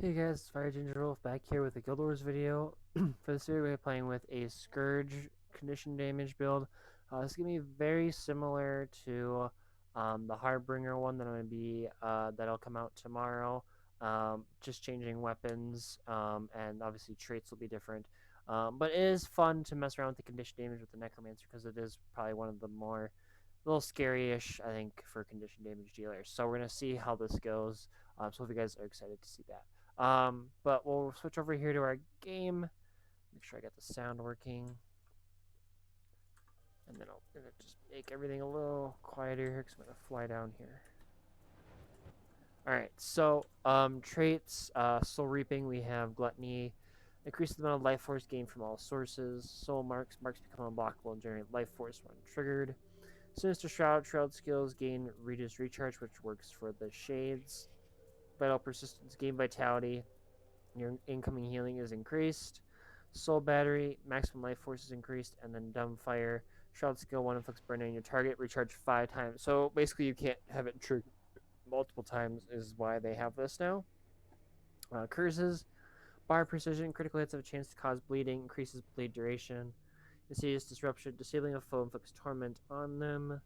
Hey guys, it's Fire Ginger Wolf back here with a Guild Wars video. For this video, we're playing with a Scourge condition damage build. This is going to be very similar to the Harbinger one that'll come out tomorrow. Just changing weapons, and obviously traits will be different. But it is fun to mess around with the condition damage with the Necromancer because it is probably one of the more a little scary-ish, I think, for condition damage dealers. So we're going to see how this goes. So if you guys are excited to see that. But we'll switch over here to our game. Make sure I got the sound working. And then I'm going to just make everything a little quieter here because I'm going to fly down here. Alright, so traits, Soul Reaping, we have Gluttony. Increases the amount of life force gained from all sources. Soul Marks, marks become unblockable and generate life force when triggered. Sinister Shroud, Shroud skills gain reduced recharge, which works for the shades. Vital Persistence, gain Vitality. Your incoming healing is increased. Soul Battery, maximum life force is increased, and then Dumbfire, Shroud skill 1 inflicts burn on your target, recharge 5 times. So basically, you can't have it trigger multiple times, is why they have this now. Curses, Bar Precision, critical hits have a chance to cause bleeding, increases bleed duration. Insidious Disruption, disabling a foe inflicts torment on them.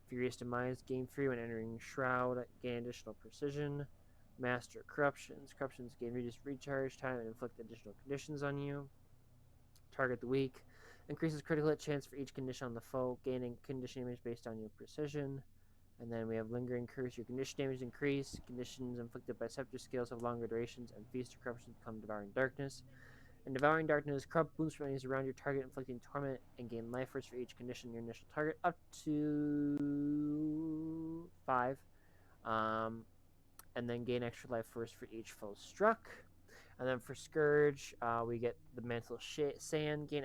Furious Demise, gain free when entering Shroud, gain additional precision. Master Corruptions, corruptions gain reduced recharge time and inflict additional conditions on you. Target the weak, increases critical hit chance for each condition on the foe, gaining condition damage based on your precision. And then we have Lingering Curse, your condition damage increase, conditions inflicted by scepter skills have longer durations, and Feast or Corruptions become Devouring Darkness. And Devouring Darkness, corrupt boosts from enemies around your target, inflicting torment and gain life force for each condition in your initial target, up to 5. And then gain extra life force for each foe struck. And then for Scourge, we get the Mantle Sand, gain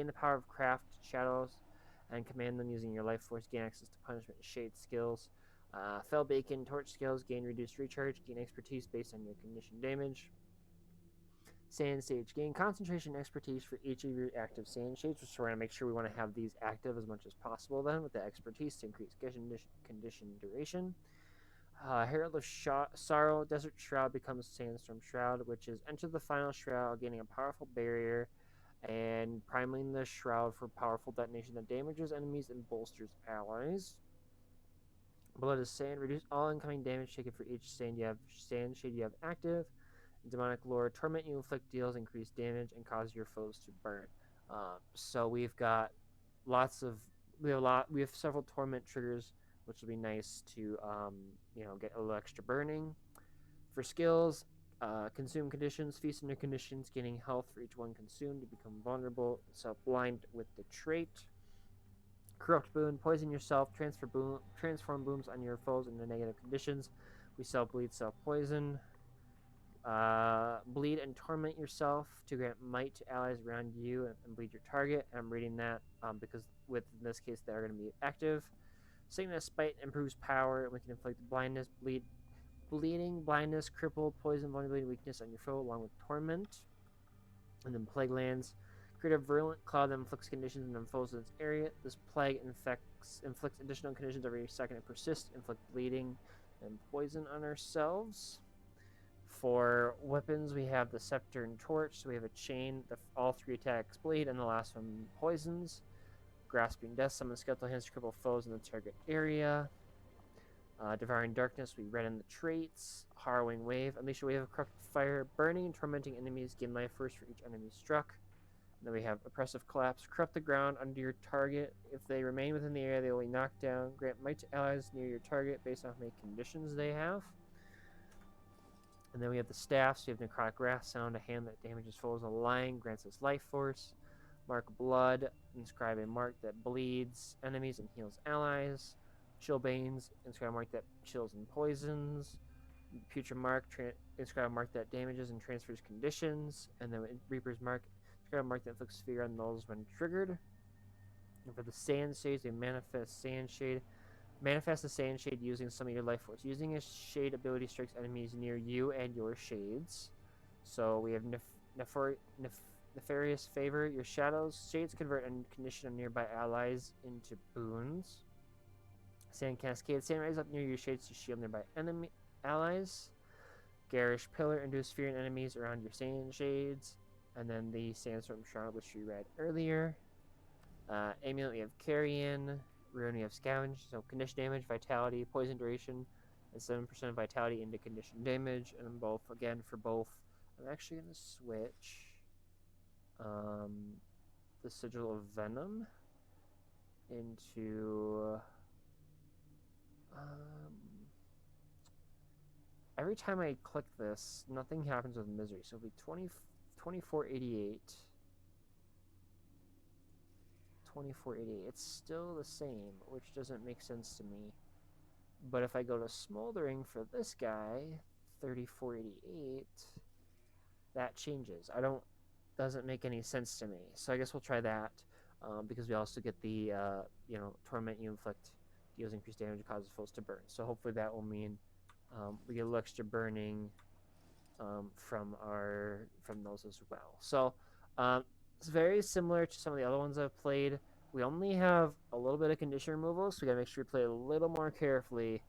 the power of craft shadows, and command them using your life force, gain access to punishment and shade skills. Fell Bacon, Torch skills, gain reduced recharge, gain expertise based on your condition damage. Sand Sage, gain concentration and expertise for each of your active Sand Shades, which we're going to make sure we want to have these active as much as possible then, with the expertise to increase condition duration. Herald of Sorrow, Desert Shroud becomes Sandstorm Shroud, which is enter the final shroud, gaining a powerful barrier and priming the shroud for powerful detonation that damages enemies and bolsters allies. Blood is Sand, reduce all incoming damage taken for each sand shade you have active. Demonic Lore, torment you inflict deals increased damage and cause your foes to burn. So we've got lots of we have several torment triggers, which will be nice to get a little extra burning. For skills, consume conditions, feast under conditions, gaining health for each one consumed to become vulnerable. So blind with the trait. Corrupt boon, poison yourself, transform booms on your foes into negative conditions. We sell bleed, sell poison. Bleed and torment yourself to grant might to allies around you and bleed your target. And I'm reading that because in this case they are going to be active. Sickness, spite improves power, and we can inflict blindness, bleeding, blindness, cripple, poison, vulnerability, weakness on your foe, along with torment. And then plague lands. Create a virulent cloud that inflicts conditions and foes in its area. This plague inflicts additional conditions every second it persists, inflict bleeding and poison on ourselves. For weapons, we have the Scepter and Torch. So we have a chain. All 3 attacks bleed, and the last one poisons. Grasping Death, summon skeletal hands to cripple foes in the target area. Devouring Darkness, we read in the traits. Harrowing Wave, unleash a wave of corrupt fire, burning and tormenting enemies, gain life force for each enemy struck. And then we have Oppressive Collapse, corrupt the ground under your target. If they remain within the area, they will be knocked down. Grant might to allies near your target based on how many conditions they have. And then we have the staff, so you have Necrotic Wrath, sound a hand that damages foes in a line, grants us life force. Mark Blood, inscribe a mark that bleeds enemies and heals allies. Chillbanes, inscribe a mark that chills and poisons. Putrid Mark, inscribe a mark that damages and transfers conditions. And then Reaper's Mark, inscribe a mark that inflicts fear on those when triggered. And for the Sand Shades, we manifest Sand Shade. Manifest the Sand Shade using some of your life force. Using a shade ability strikes enemies near you and your shades. So we have Nefarious Favor. Your shades convert and condition on nearby allies into boons. Sand Cascade. Sand rises up near your shades to shield nearby enemy allies. Garish Pillar induce fear in enemies around your sand shades. And then the Sandstorm Shroud, which we read earlier. Amulet, we have Carrion. Rune, we have Scavenge. So condition damage, vitality, poison duration, and 7% vitality into condition damage. And both, again, for both, I'm actually going to switch the Sigil of Venom into... every time I click this, nothing happens with Misery. So it'll be 2488. 2488. It's still the same, which doesn't make sense to me. But if I go to Smoldering for this guy, 3488, that changes. Doesn't make any sense to me. So I guess we'll try that, because we also get the, torment you inflict deals increased damage and causes foes to burn. So hopefully that will mean we get a little extra burning from those as well. So it's very similar to some of the other ones I've played. We only have a little bit of condition removal, so we gotta make sure we play a little more carefully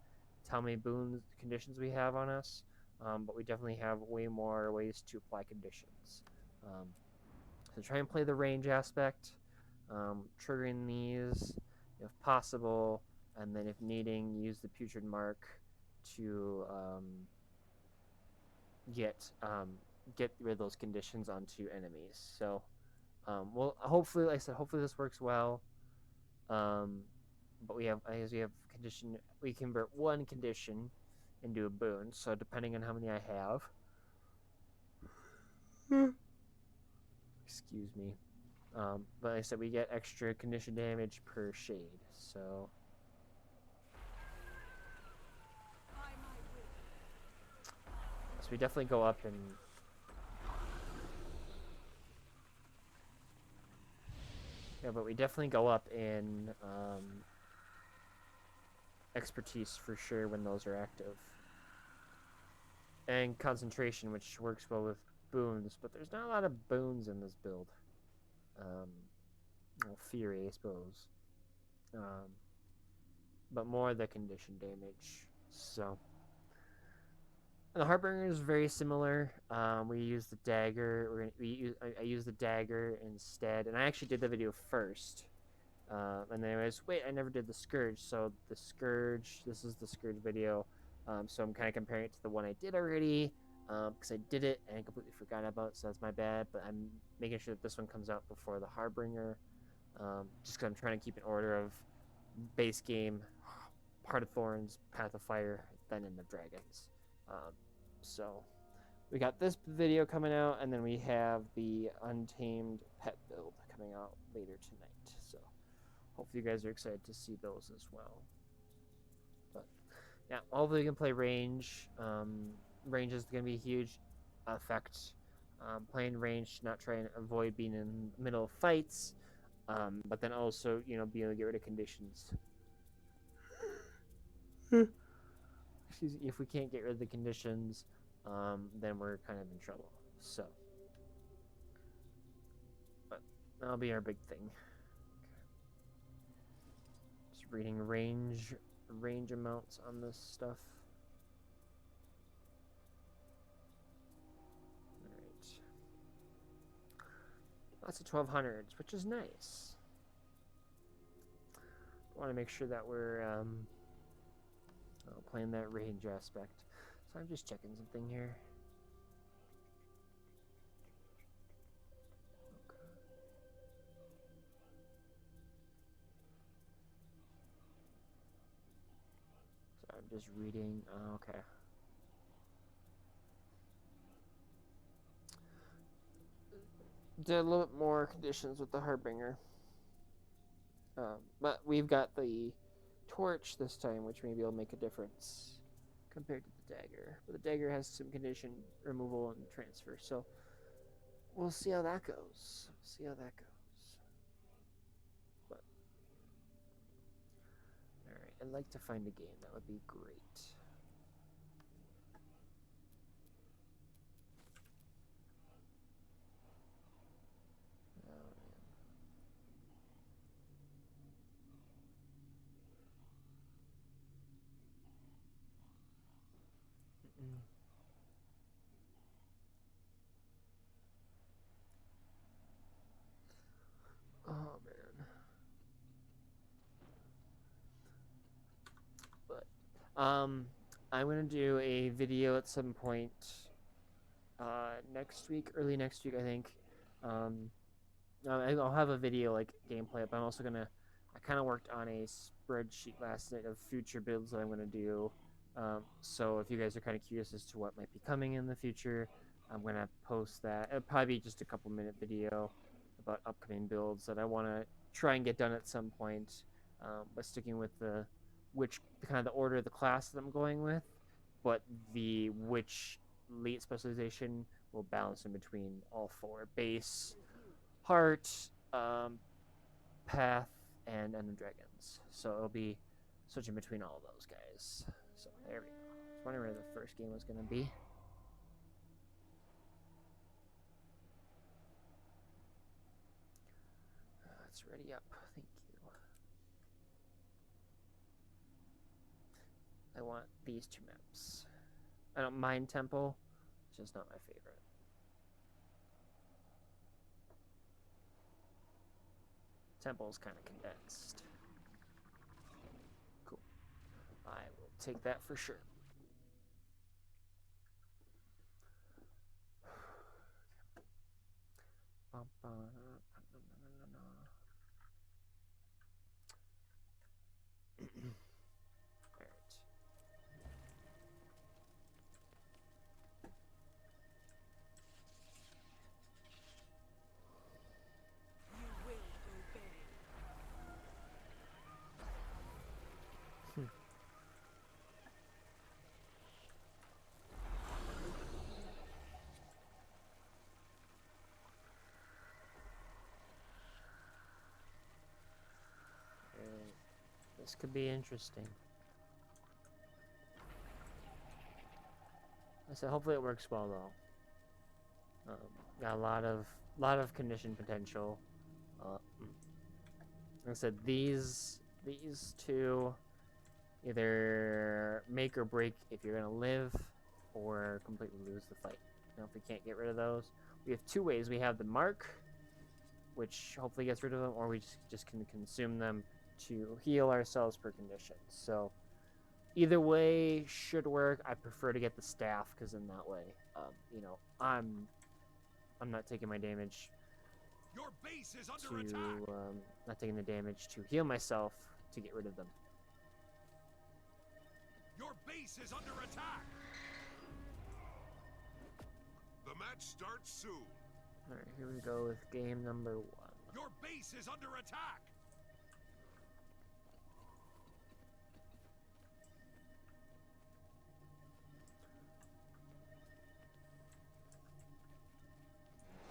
to how many boons conditions we have on us. But we definitely have way more ways to apply conditions. So try and play the range aspect, triggering these if possible, and then if needing, use the putrid mark to get rid of those conditions onto enemies. So well, hopefully, like I said, hopefully this works well. But we have condition. We convert one condition into a boon. So depending on how many I have, excuse me. But like I said, we get extra condition damage per shade. So we definitely go up and but we definitely go up in expertise for sure when those are active, and concentration, which works well with boons. But there's not a lot of boons in this build. Well, fury, I suppose. But more the condition damage. So. And the Harbinger is very similar. We use the dagger. I use the dagger instead, and I actually did the video first. And then I was, wait, I never did the Scourge. So the Scourge, this is the Scourge video. So I'm kind of comparing it to the one I did already, because I did it and I completely forgot about it, so that's my bad. But I'm making sure that this one comes out before the Harbinger, just because I'm trying to keep an order of base game, Heart of Thorns, Path of Fire, then End of Dragons. So we got this video coming out, and then we have the Untamed Pet build coming out later tonight. So hopefully you guys are excited to see those as well. But yeah, hopefully you can play range. Range is going to be a huge effect. Playing range, not trying to avoid being in the middle of fights, but then also, being able to get rid of conditions. Excuse me, if we can't get rid of the conditions, then we're kind of in trouble. So, but that'll be our big thing. Okay. Just reading range amounts on this stuff. All right, lots of 1200s, which is nice. Want to make sure that we're playing that range aspect. So I'm just checking something here. Okay. So I'm just reading. Okay. Did a little bit more conditions with the Harbinger. But we've got the torch this time, which maybe will make a difference compared to the dagger. But the dagger has some condition removal and transfer, so we'll see how that goes. But alright, I'd like to find a game. That would be great. I'm gonna do a video at some point next week, early next week, I think. I'll have a video like gameplay up. I'm also gonna. I kind of worked on a spreadsheet last night of future builds that I'm gonna do. So if you guys are kind of curious as to what might be coming in the future, I'm gonna post that. It'll probably be just a couple-minute video about upcoming builds that I want to try and get done at some point. But sticking with the kind of the order of the class that I'm going with, but the which late specialization will balance in between all four: base, heart, path, and End of Dragons. So it'll be switching between all of those guys. So there we go. I was wondering where the first game was going to be. It's ready up. Thank you. I want these two maps. I don't mind Temple. It's just not my favorite. Temple's kind of condensed. Cool. I will take that for sure. This could be interesting. I said, hopefully it works well though. Got a lot of condition potential. Like I said, these two either make or break if you're gonna live, or completely lose the fight. Now, if we can't get rid of those, we have two ways. We have the mark, which hopefully gets rid of them, or we just can consume them to heal ourselves per condition. So either way should work. I prefer to get the staff because in that way, you know, I'm not taking my damage. Your base is under attack. Not taking the damage to heal myself to get rid of them. Your base is under attack. The match starts soon. All right, here we go with game number 1. Your base is under attack.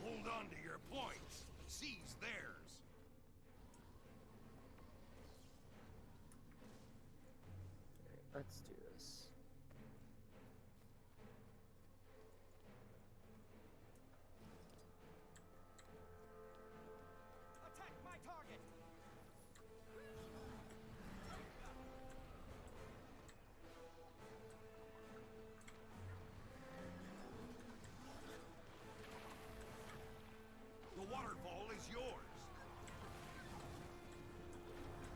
Hold on to your points. Seize theirs. All right, let's do this. Attack my target. The waterfall is yours.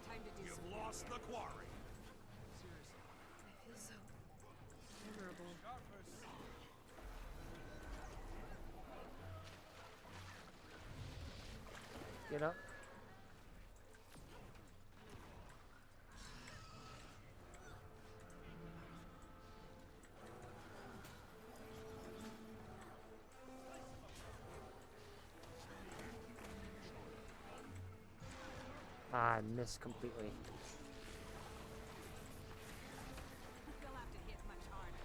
Time to do You've some lost the quarry. Seriously. I feel so vulnerable. Get up. Ah, I missed completely. You'll have to hit much harder.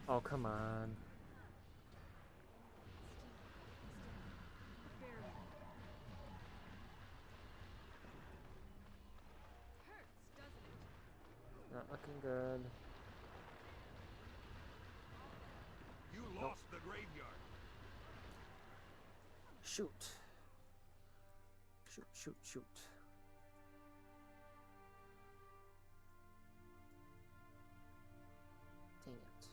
Oh, come on. Barely. Hurts, doesn't it? Not looking good. You lost the graveyard. Shoot. Shoot, shoot, shoot. Dang it.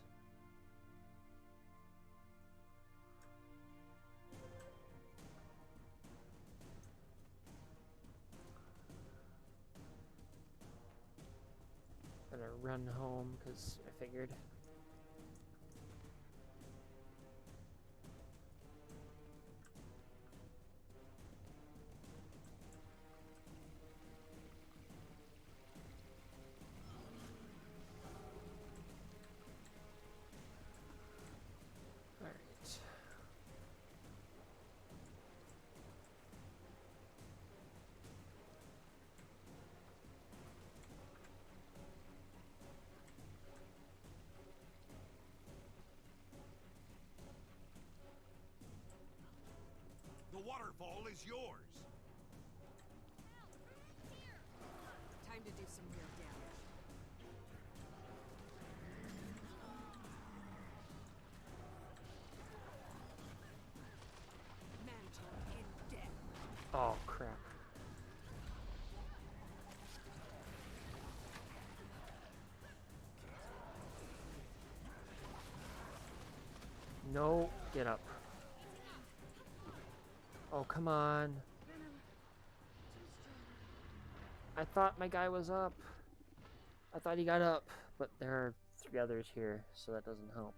run home because I figured. The waterfall is yours. Time to do some real damage. Mantle in death. Oh crap. No, get up. Oh, come on. I thought my guy was up. I thought he got up, but there are 3 others here, so that doesn't help.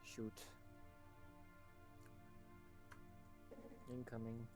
Shoot. Incoming.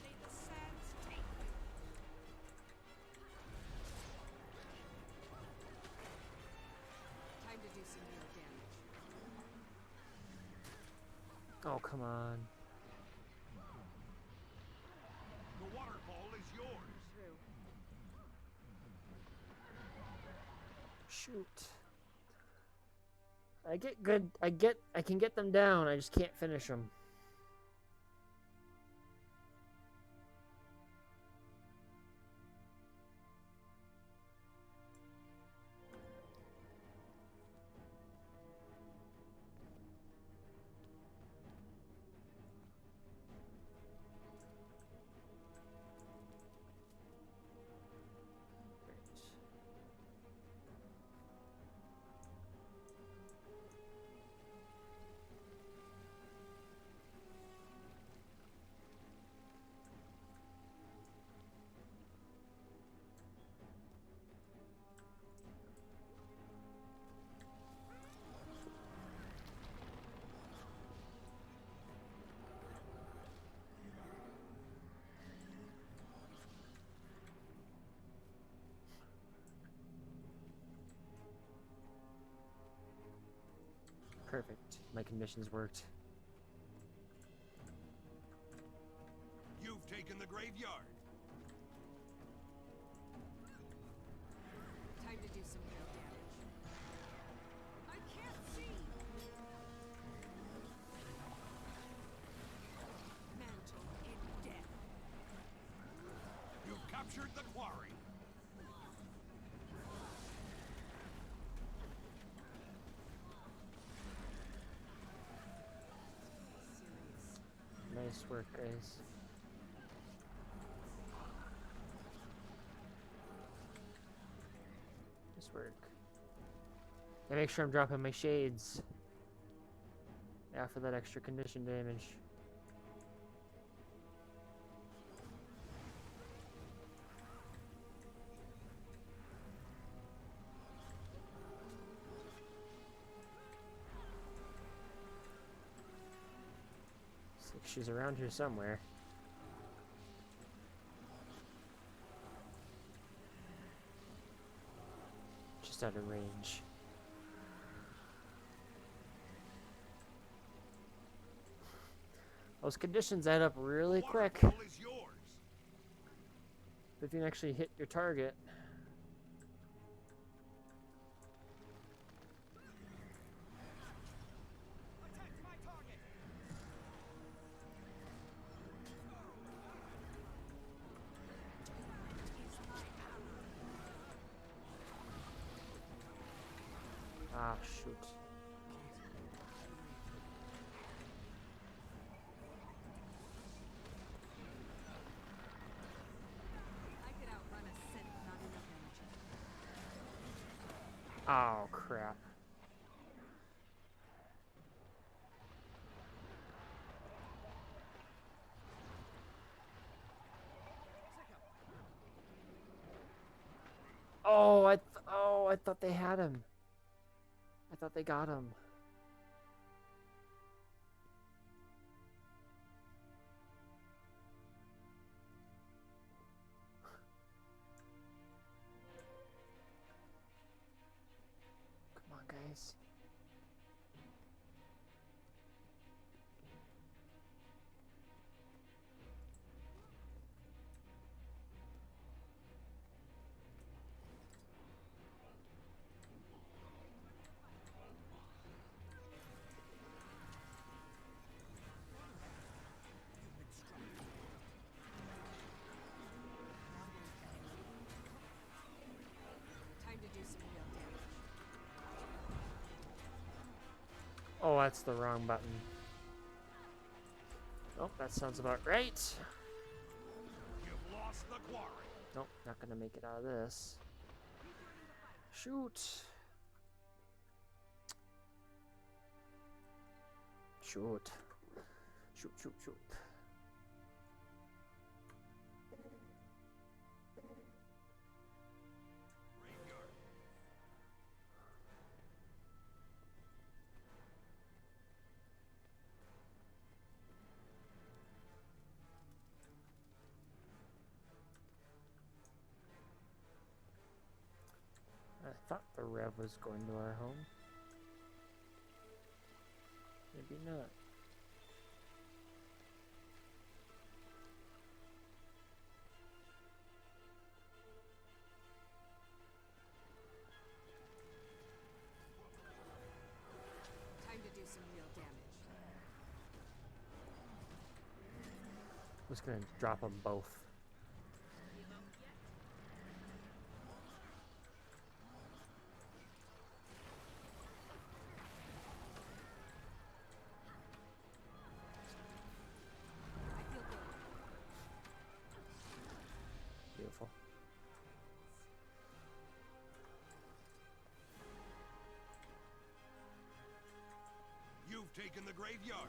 May the sands take you. Time to do some real damage. Oh, come on. The waterfall is yours. True. Shoot. I can get them down, I just can't finish them. Perfect. My conditions worked. You've taken the graveyard. Time to do some real damage. I can't see. Mantle in death. You've captured the quarry. Serious. Nice work, guys. Nice work. And make sure I'm dropping my shades. Yeah, for that extra condition damage. Looks like she's around here somewhere. Just out of range. Those conditions add up really The quick. waterfall is yours. If you can actually hit your target. Attack my target. Ah, shoot. I could outrun a scent, not enough energy. Oh, crap. Oh, I thought they had him. I thought they got him. Come on, guys. Time to do some real damage. Oh, that's the wrong button. Oh, that sounds about right. You've lost the quarry. Nope, not gonna make it out of this. Shoot. Shoot. Shoot, shoot, shoot. Graveyard. I thought the Rev was going to our home. Maybe not. Time to do some real damage. I'm just gonna drop them both. I feel good. Beautiful. You've taken the graveyard.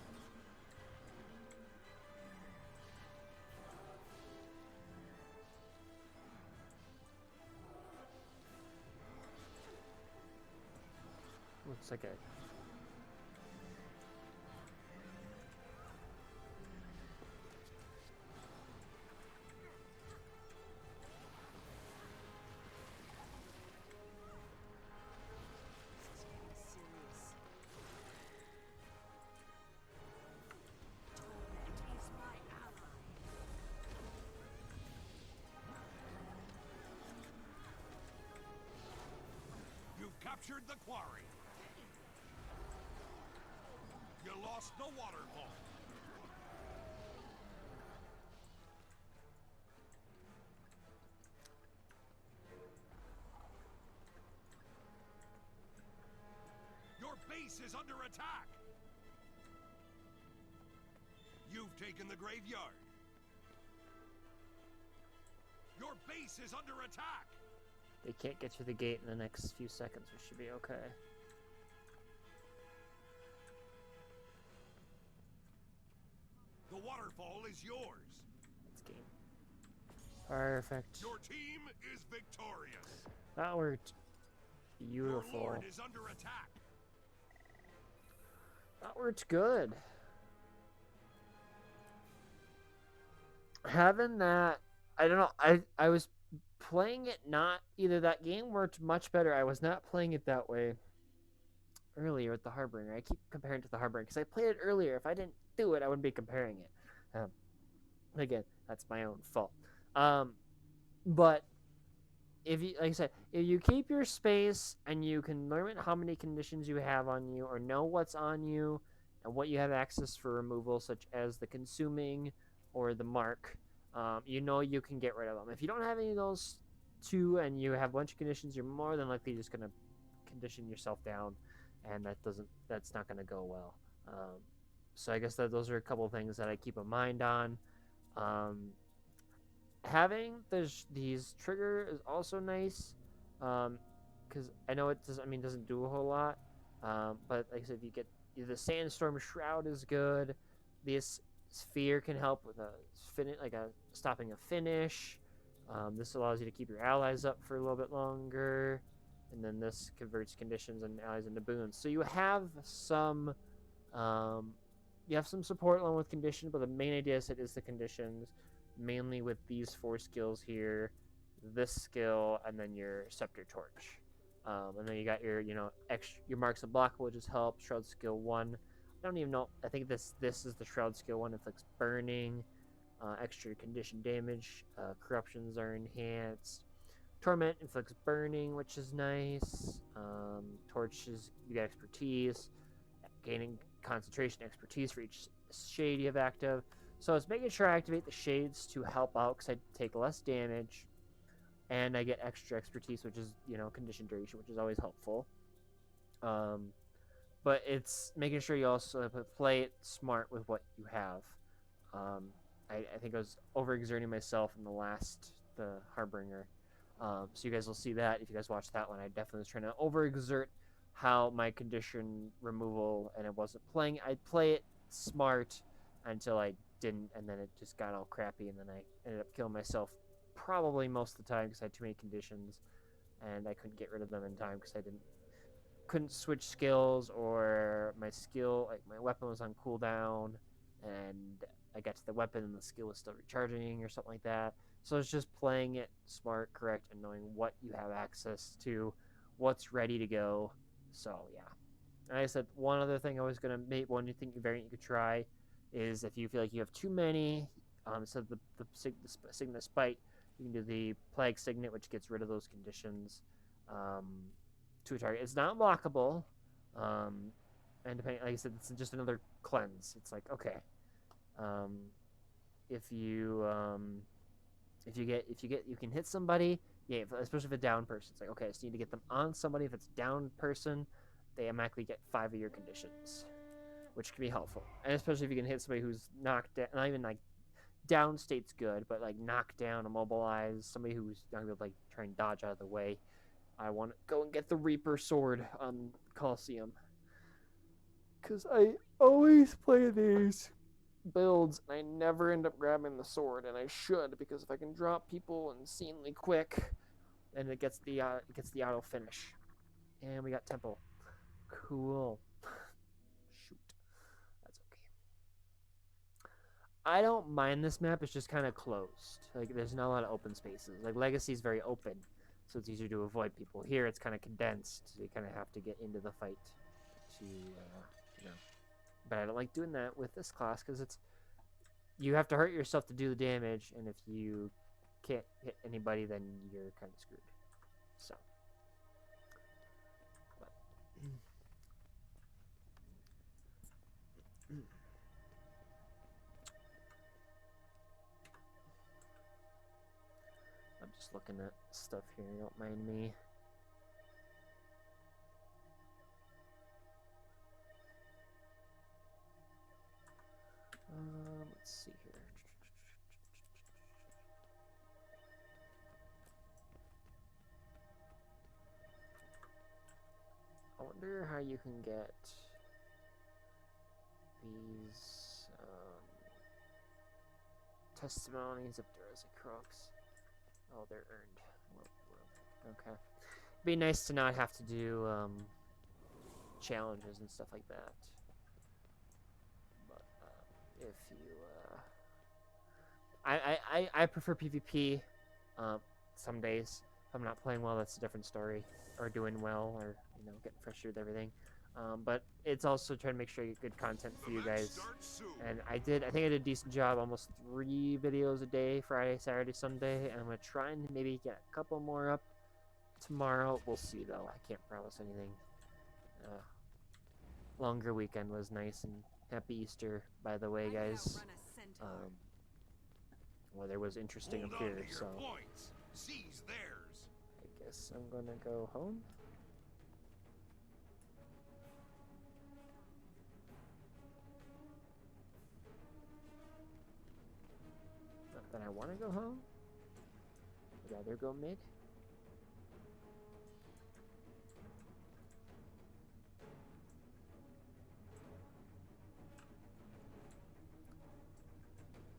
Looks like a This is getting serious. Torment is my ally. You've captured the quarry. You lost the waterfall. Your base is under attack. You've taken the graveyard. Your base is under attack. they can't get through the gate in the next few seconds. We should be okay. The waterfall is yours. Let's game. Perfect. Your team is victorious. That worked. Your Beautiful. lord is under attack. That worked good. Having that, I don't know. I was playing it not either. That game worked much better. I was not playing it that way earlier with the Harbinger. I keep comparing it to the Harbinger because I played it earlier. If I didn't do it, I wouldn't be comparing it. Again, that's my own fault. But if you, like I said, if you keep your space and you can limit how many conditions you have on you or know what's on you and what you have access for removal, such as the consuming or the mark, you know you can get rid of them. If you don't have any of those two and you have a bunch of conditions, you're more than likely just going to condition yourself down. and that's not going to go well. So I guess that those are a couple of things that I keep a mind on. Um, Having these trigger is also nice, because I know it doesn't do a whole lot, but like I said, if you get the sandstorm shroud is good. This sphere can help with a stopping a finish. This allows you to keep your allies up for a little bit longer, and then this converts conditions and allies into boons. So um, you have some support along with condition, but the main idea is the conditions, mainly with these 4 skills here, this skill, and then your scepter torch. And then you got your your marks unblockable, which just helps. Shroud skill 1. I don't even know. I think this is the shroud skill 1. Inflicts burning, extra condition damage. Corruptions are enhanced. Torment inflicts burning, which is nice. Torches, you get expertise, gaining concentration expertise for each shade you have active. So it's making sure I activate the shades to help out because I take less damage, and I get extra expertise, which is condition duration, which is always helpful. But it's making sure you also play it smart with what you have. I think I was overexerting myself in the Harbinger. So you guys will see that if you guys watch that one. I definitely was trying to overexert how my condition removal, and it wasn't playing. I'd play it smart until I didn't, and then it just got all crappy, and then I ended up killing myself probably most of the time because I had too many conditions, and I couldn't get rid of them in time because I couldn't switch skills, or my weapon was on cooldown, and I got to the weapon and the skill was still recharging or something like that. So it's just playing it smart, correct, and knowing what you have access to, what's ready to go. So yeah. And like I said, one other thing I was gonna make, one variant you could try is if you feel like you have too many, instead of the Signet Spite, you can do the Plague Signet, which gets rid of those conditions to a target. It's not blockable, and depending, like I said, it's just another cleanse. It's like, okay, if you you can hit somebody, yeah, especially if a down person. It's like, okay, I just need to get them on somebody. If it's a down person, they automatically get 5 of your conditions, which can be helpful. And especially if you can hit somebody who's knocked down, not even like down state's good, but like knocked down, immobilized, somebody who's not gonna be able to like try and dodge out of the way. I want to go and get the Reaper sword on Coliseum, because I always play these builds and I never end up grabbing the sword, and I should, because if I can drop people insanely quick, then it gets the auto finish. And we got Temple. Cool. Shoot. That's okay. I don't mind this map. It's just kind of closed. Like, there's not a lot of open spaces. Like, Legacy's very open, so it's easier to avoid people. Here, it's kind of condensed, so you kind of have to get into the fight to, But I don't like doing that with this class, because you have to hurt yourself to do the damage, and if you can't hit anybody, then you're kind of screwed. So. But. I'm just looking at stuff here, don't mind me. Let's see here. I wonder how you can get these testimonies if there is a crux. Oh, they're earned. Okay. Be nice to not have to do challenges and stuff like that. But if you, I prefer PvP. Some days, if I'm not playing well, that's a different story. Or doing well, or getting frustrated with everything. But it's also trying to make sure you get good content for you guys. And I think I did a decent job, almost 3 videos a day, Friday, Saturday, Sunday. And I'm gonna try and maybe get a couple more up tomorrow. We'll see though. I can't promise anything. Longer weekend was nice, and happy Easter, by the way, guys. Weather was interesting up here, so I guess I'm gonna go home. then I want to go home. I'd rather go mid.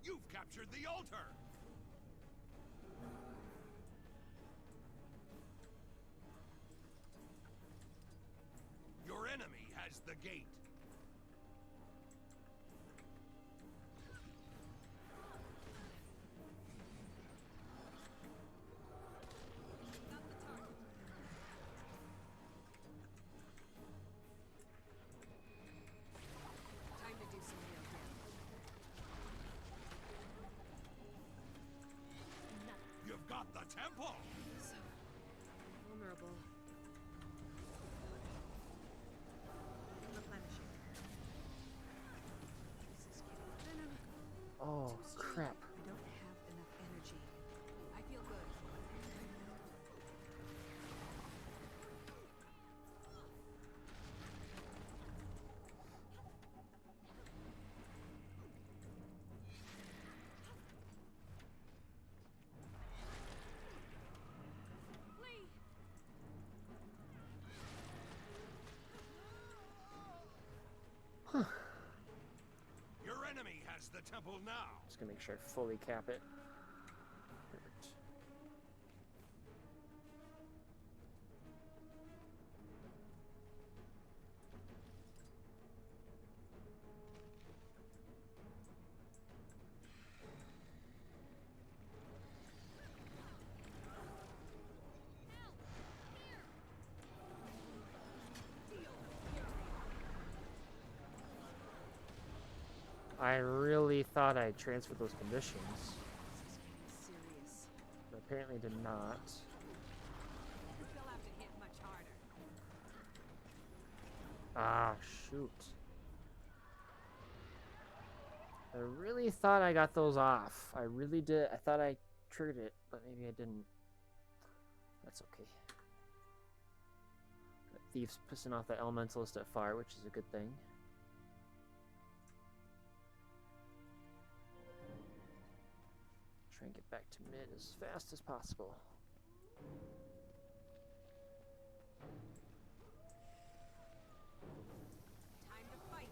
You've captured the altar! Your enemy has the gate. Got the target. Time to do some real damage. Nothing. You've got the temple! So vulnerable. Replenishing. This is getting venom. Oh, Too crap. strong. I don't have enough energy. I feel good. Flee! Your enemy has the temple now! Just gonna make sure I fully cap it. Perfect. I really thought I transferred those conditions, This is getting serious. but apparently did not. They'll have to hit much harder. Ah, shoot. I really thought I got those off. I really did. I thought I triggered it, but maybe I didn't. That's okay. That thief's pissing off the elementalist at far, which is a good thing. Try and get back to mid as fast as possible. Time to fight.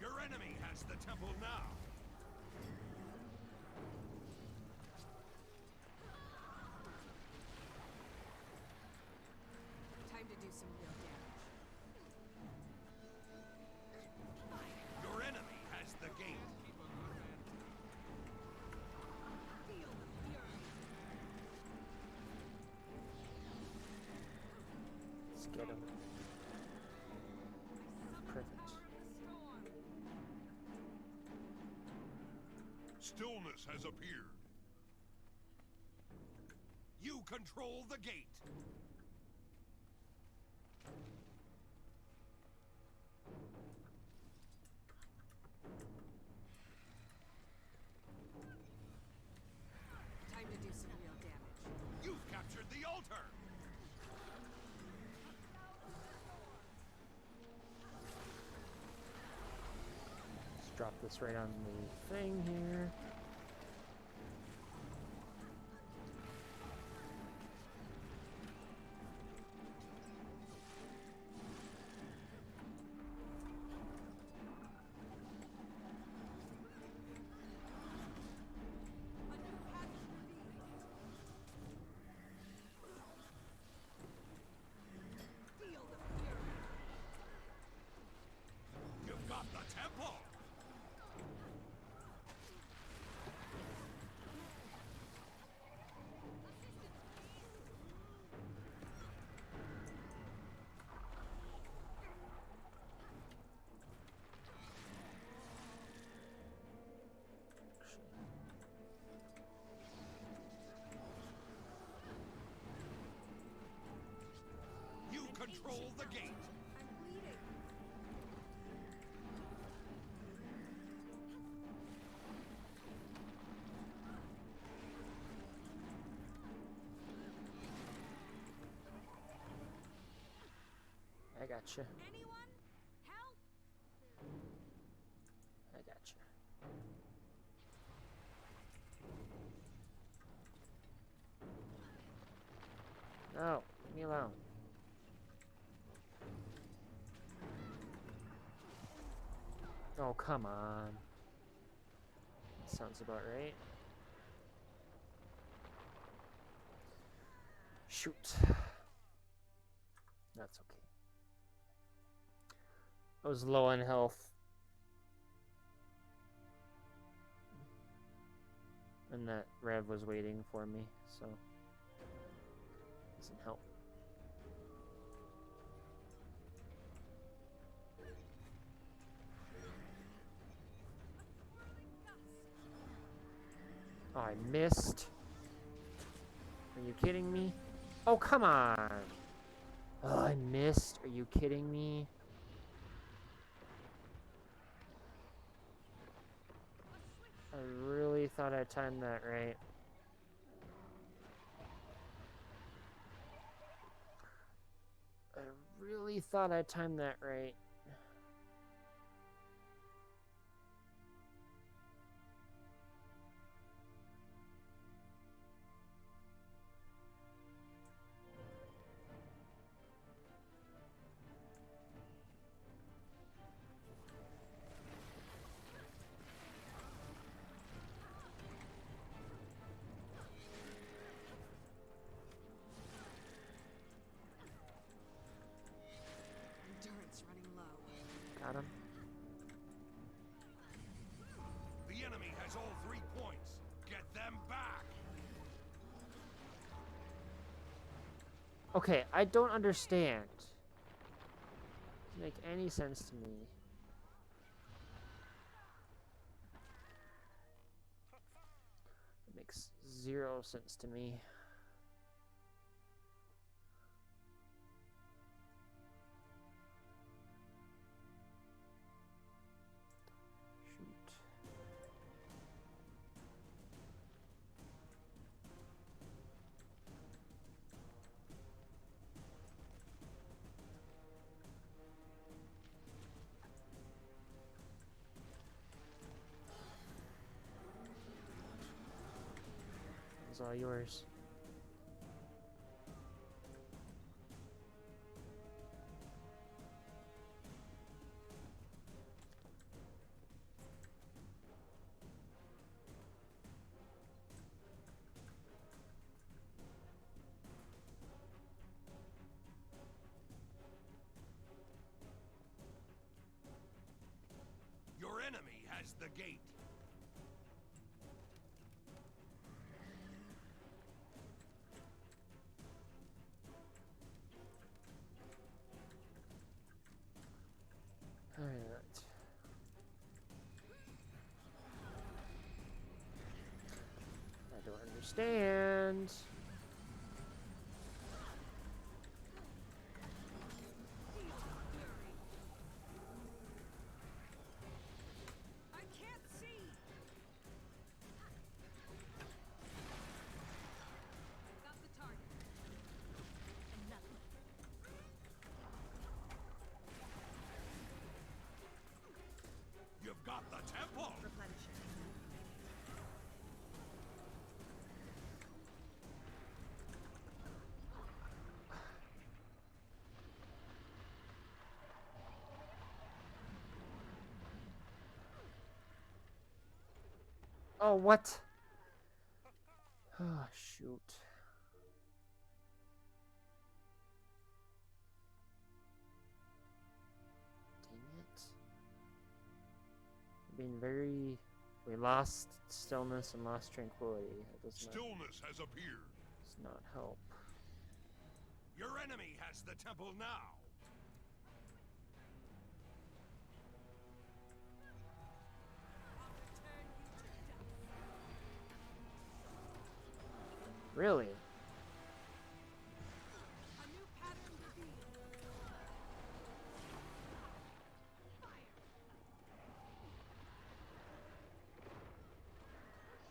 Your enemy has the temple now! Time to do some real damage. Your enemy has the gate! Feel the fury. Let's get him. Perfect. Storm. Stillness has appeared. You control the gate! Time to do some real damage. You've captured the altar! Let's drop this right on the thing here. A new path is revealed. Feel the fury. You've got the temple! You control the gate! I'm bleeding. I gotcha. Anyone? Help! I gotcha. No, leave me alone. Oh, come on. Sounds about right. Shoot. That's okay. I was low on health. And that Rev was waiting for me, so doesn't help. Oh, I missed. Are you kidding me? Oh, come on. Oh, I missed. Are you kidding me? I really thought I timed that right. I really thought I timed that right. Endurance running low. Got him. The enemy has all 3 points. Get them back. Okay, I don't understand. Doesn't make any sense to me. It makes 0 sense to me. Shoot. It's all yours. Your enemy has the gate. All right. I don't understand. I can't see. Got the target. Another. You've got the temple. Replenishing. Oh, what? Oh, shoot. Dang it. Being very... We lost stillness and lost tranquility. That does Stillness has appeared. not help. Your enemy has the temple now. Really? A new pattern revealed.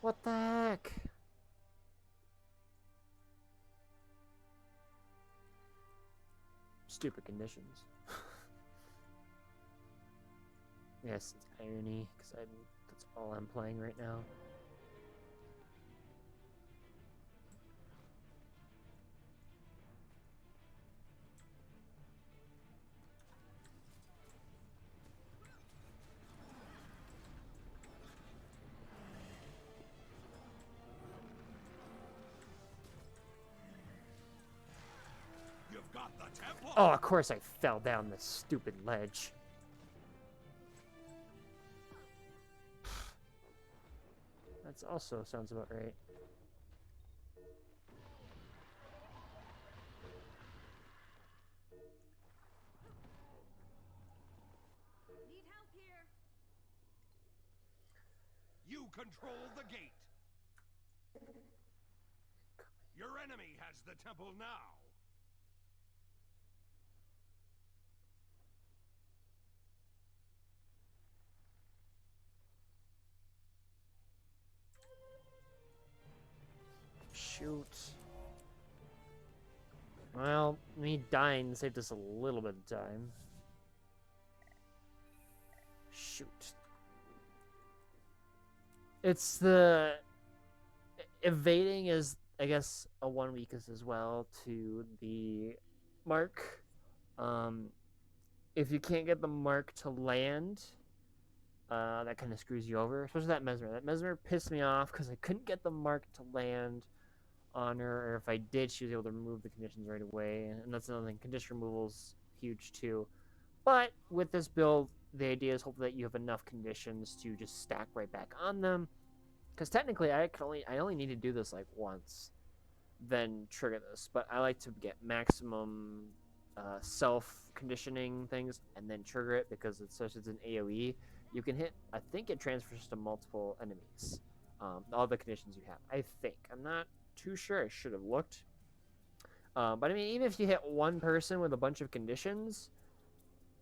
What the heck? Stupid conditions. Yes, it's irony, because that's all I'm playing right now. temple. Oh, of course I fell down this stupid ledge. That's also sounds about right. Need help here. You control the gate. Your enemy has the temple now. Shoot. Well, me dying saved us a little bit of time. Shoot. It's the evading is, I guess, a one weakness as well to the mark. If you can't get the mark to land, that kind of screws you over. Especially that mesmer. That mesmer pissed me off because I couldn't get the mark to land on her, or if I did, she was able to remove the conditions right away. And that's another thing. Condition removal's huge too. But with this build, the idea is hopefully that you have enough conditions to just stack right back on them. Because technically, I only need to do this like once, then trigger this. But I like to get maximum self conditioning things and then trigger it, because it's such as an AOE. You can hit. I think it transfers to multiple enemies. All the conditions you have. I think. I'm not too sure. I should have looked. But I mean, even if you hit one person with a bunch of conditions,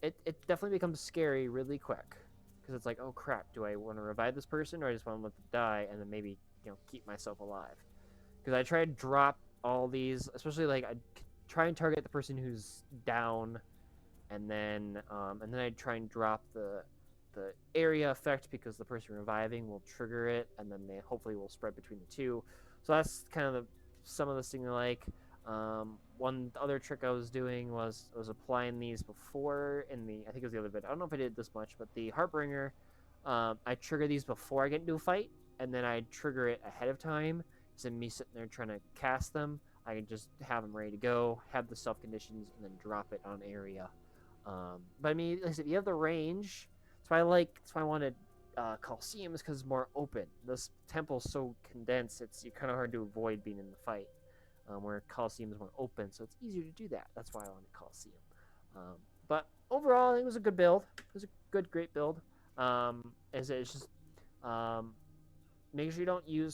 it definitely becomes scary really quick. Because it's like, oh crap, do I want to revive this person, or I just want to let them die and then maybe, keep myself alive? Because I try to drop all these, especially like I try and target the person who's down, and then I try and drop the area effect, because the person reviving will trigger it, and then they hopefully will spread between the two. So that's kind of some of the things I like. One other trick I was doing was applying these before in the, I think it was the other bit. I don't know if I did this much, but the Heartbringer, I trigger these before I get into a fight, and then I trigger it ahead of time. Instead of me sitting there trying to cast them, I can just have them ready to go, have the self conditions, and then drop it on area. But I mean, like I said, you have the range. That's why I wanted Coliseums, because it's more open. This temple's so condensed, it's kind of hard to avoid being in the fight. Where Coliseum is more open, so it's easier to do that. That's why I wanted Coliseum. But overall, it was a good build. It was a great build. It's just make sure you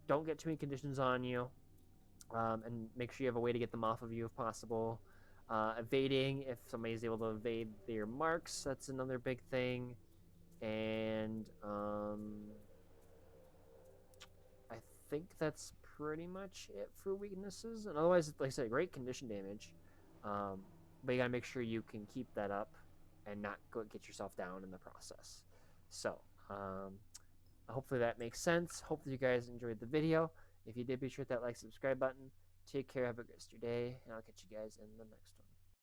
don't get too many conditions on you, and make sure you have a way to get them off of you if possible. Evading, if somebody's able to evade their marks, that's another big thing. And I think that's pretty much it for weaknesses. And otherwise, like I said, great condition damage. But you gotta make sure you can keep that up and not get yourself down in the process. So, hopefully that makes sense. Hopefully you guys enjoyed the video. If you did, be sure to hit that like, subscribe button. Take care, have a good rest of your day, and I'll catch you guys in the next one.